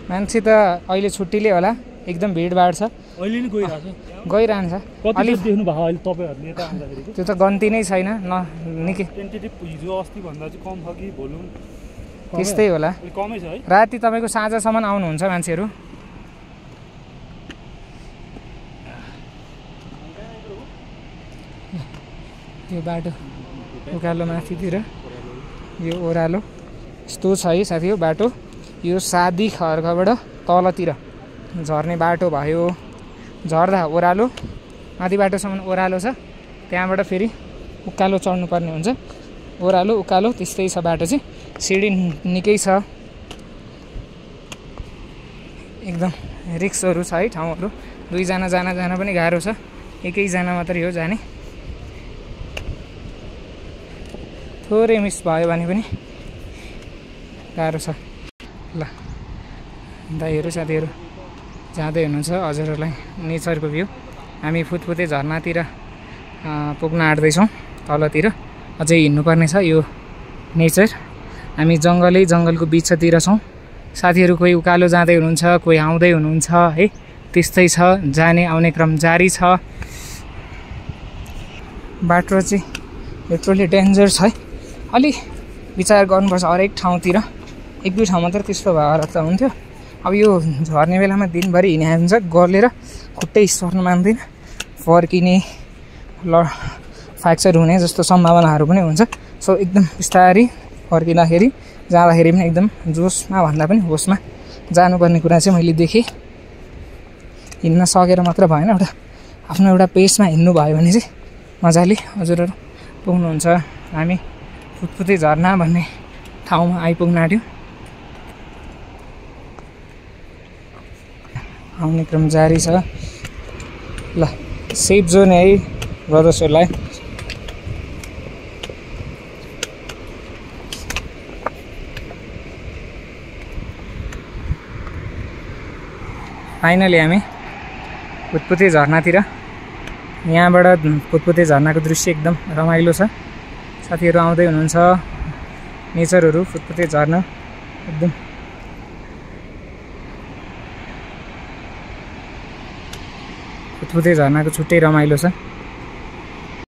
मान्छे त अहिले छुट्टीले होला एकदम भिडभाड छ अहिले नि गइरहन्छ अलि देख्नु भयो अहिले तपाईहरुले यता आउँदाखेरि त्यो त गन्ती नै छैन न निकै टेन्टेटिभ हिजो अस्ति भन्दा चाहिँ कम छ कि भोल्युम त्यस्तै होला कमै छ है राति तपाईको साँझसम्म आउनुहुन्छ मान्छेहरू यो बाटो उकालो माथितिर यो ओह्रालो यस्तो छ है साथी यो बाटो यो सादी खर्कबाट तलतिर झर्ने बाटो भयो झर्दा ओह्रालो माथि बाटोसम्म ओह्रालो छ त्यहाँबाट फेरि उकालो चढ्नुपर्ने हुन्छ ओह्रालो उकालो त्यस्तै छ बाटो चाहिँ सिडी निकै छ एकदम रिक्सहरू छ है ठाउँहरू दुईजना जान पनि गाह्रो छ एकैजना मात्रै हो जाने थोरै मिस भयो भने पनि गाह्रो छ ल दाइहरू साथीहरू जाँदै हुनुहुन्छ हजुरहरूलाई नेचरको भ्यू हामी फुतफुते झरनातिर पुग्न आँट्दैछौँ तलतिर अझै हिँड्नुपर्ने छ यो नेचर हामी जङ्गलको बिचतिर छौँ साथीहरू कोही उकालो जाँदै हुनुहुन्छ कोही आउँदै हुनुहुन्छ है त्यस्तै छ जाने आउने क्रम जारी छ बाटो चाहिँ लिटरली डेन्जर छ है अलि विचार गर्नुपर्छ हरेक ठाउँतिर एक दुई ठाउँ मात्र त्यस्तो भएर त हुन्थ्यो अब यो झर्ने बेलामा दिनभरि हिँडे हुन्छ गलेर खुट्टै सर्न मान्दैन फर्किने फ्र्याक्चर हुने जस्तो सम्भावनाहरू पनि हुन्छ सो एकदम बिस्तारै फर्किँदाखेरि जाँदाखेरि पनि एकदम जोसमा भन्दा पनि होसमा जानुपर्ने कुरा चाहिँ मैले देखेँ हिँड्न सकेर मात्र भएन आफ्नो एउटा पेसमा हिँड्नु भयो भने चाहिँ मजाले हजुरहरू पुग्नुहुन्छ हामी फुतफुते झरना भन्ने ठाउँमा आइपुग्न आँट्यौँ आउने क्रम जारी छ ल सेफ जोन है ब्रदर्सहरूलाई फाइनली हामी फुतफुते झरनातिर यहाँबाट फुतफुते झरनाको दृश्य एकदम रमाइलो छ साथीहरू आउँदै हुनुहुन्छ नेचरहरू फुतफुते झरना एकदम फुतफुते झरनाको छुट्टै रमाइलो छ